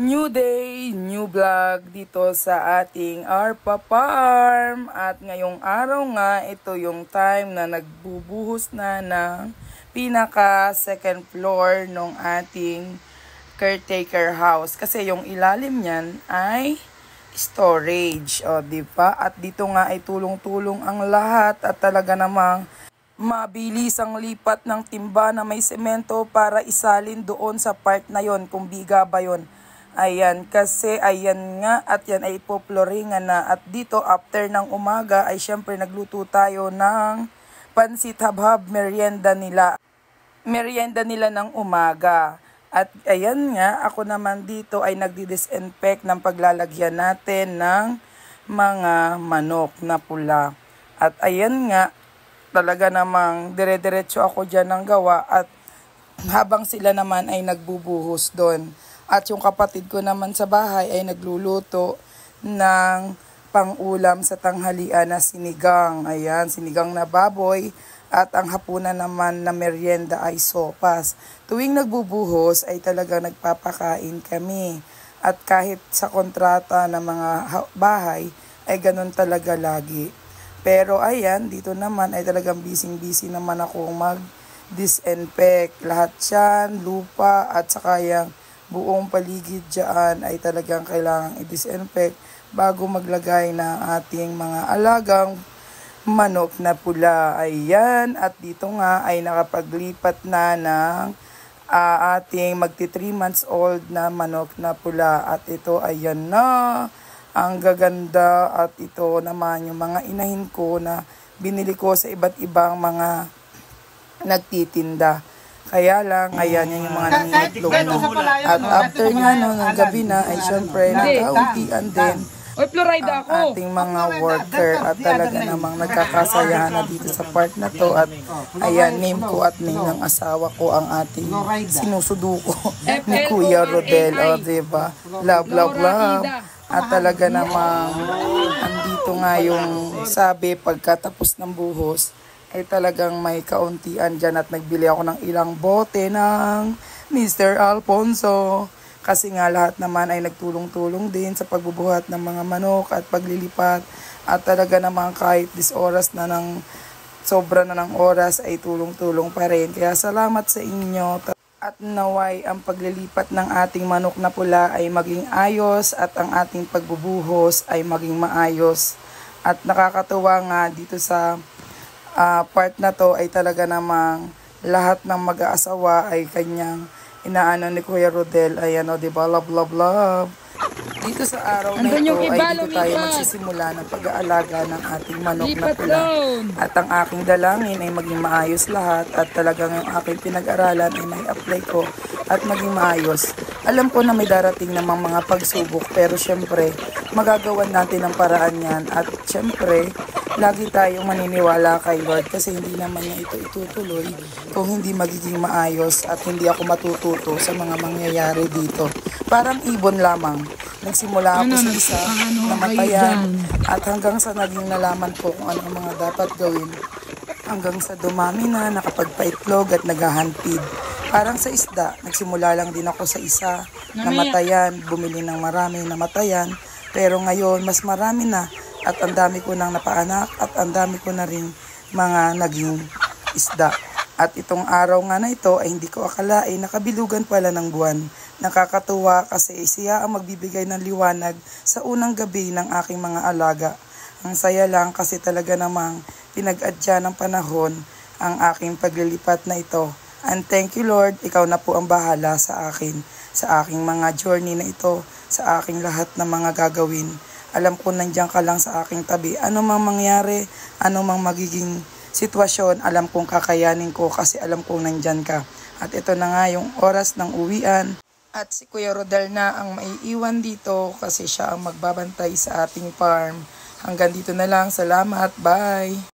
New day, new vlog dito sa ating Arpa Farm. At ngayong araw nga, ito yung time na nagbubuhos na ng pinaka second floor ng ating caretaker house. Kasi yung ilalim niyan ay storage. O, diba? At dito nga ay tulong-tulong ang lahat at talaga namang mabilis ang lipat ng timba na may semento para isalin doon sa part na yon, kung biga ba yon. Ayan, kasi ayan nga at yan ay ipoploringan na. At dito after ng umaga ay syempre nagluto tayo ng pansit habhab, merienda nila. Merienda nila ng umaga. At ayan nga, ako naman dito ay nagdi-disinfect ng paglalagyan natin ng mga manok na pula. At ayan nga, talaga namang dire-diretso ako dyan ng gawa at habang sila naman ay nagbubuhos doon. At yung kapatid ko naman sa bahay ay nagluluto ng pang-ulam sa tanghalian na sinigang. Ayan, sinigang na baboy. At ang hapunan naman na merienda ay sopas. Tuwing nagbubuhos ay talaga nagpapakain kami. At kahit sa kontrata ng mga bahay ay ganun talaga lagi. Pero ayan, dito naman ay talagang busy-busy naman ako mag-disinfect. Lahat yan, lupa at saka yung buong paligid dyan ay talagang kailangang i-disinfect bago maglagay ng ating mga alagang manok na pula. Ayan, at dito nga ay nakapaglipat na ng ating magti 3 months old na manok na pula. At ito, ayan na, ang gaganda. At ito naman yung mga inahin ko na binili ko sa iba't ibang mga nagtitinda. Kaya lang, ayan yan yung mga nangingitlog na. At after nga no, ng gabi na, ay syempre nagkauntian din ang ating mga worker at talaga namang nagkakasayahan na dito sa part na to. At ayan, name ko at name ng asawa ko ang ating sinusuduko ni Kuya Rodel. O, diba? Love, love, love. At talaga namang andito nga yung sabi pagkatapos ng buhos, ay talagang may kauntian dyan at nagbili ako ng ilang bote ng Mr. Alfonso. Kasi nga lahat naman ay nagtulong-tulong din sa pagbubuhat ng mga manok at paglilipat. At talaga naman kahit oras na ng sobra na ng oras ay tulong-tulong pa rin. Kaya salamat sa inyo. At naway ang paglilipat ng ating manok na pula ay maging ayos at ang ating pagbubuhos ay maging maayos. At nakakatuwa nga dito sa part na to ay talaga namang lahat ng mag-aasawa ay kanyang inaano ni Kuya Rodel. Ayan o, diba? Love, love, love. Dito sa araw na ito ay dito tayo magsisimula ng pag-aalaga ng ating manok na pula. At ang aking dalangin ay maging maayos lahat at talagang yung aking pinag-aralan ay may apply ko at maging maayos. Alam ko na may darating namang mga pagsubok pero syempre magagawan natin ang paraan yan. At syempre lagi tayong maniniwala kay Lord kasi hindi naman niya ito itutuloy kung hindi magiging maayos at hindi ako matututo sa mga mangyayari dito. Parang ibon lamang. Nagsimula ako sa isa, namatayan, at hanggang sa naging nalaman ko kung ano ang mga dapat gawin. Hanggang sa dumami na, nakapagpaitlog at naghahantid. Parang sa isda, nagsimula lang din ako sa isa, namatayan, bumili ng marami, namatayan. Pero ngayon, mas marami na. At ang dami ko nang napaanak at ang dami ko na rin mga naging isda. At itong araw nga na ito ay hindi ko akalain nakabilugan pala ng buwan. Nakakatuwa kasi siya ang magbibigay ng liwanag sa unang gabi ng aking mga alaga. Ang saya lang kasi talaga namang pinag-adya ng panahon ang aking paglilipat na ito. And thank you Lord, ikaw na po ang bahala sa akin, sa aking mga journey na ito, sa aking lahat ng mga gagawin. Alam ko nandiyan ka lang sa aking tabi. Ano mang mangyari, ano mang magiging sitwasyon, alam kong kakayanin ko kasi alam kong nandyan ka. At ito na nga yung oras ng uwian. At si Kuya Rodel na ang maiiwan dito kasi siya ang magbabantay sa ating farm. Hanggang dito na lang. Salamat. Bye!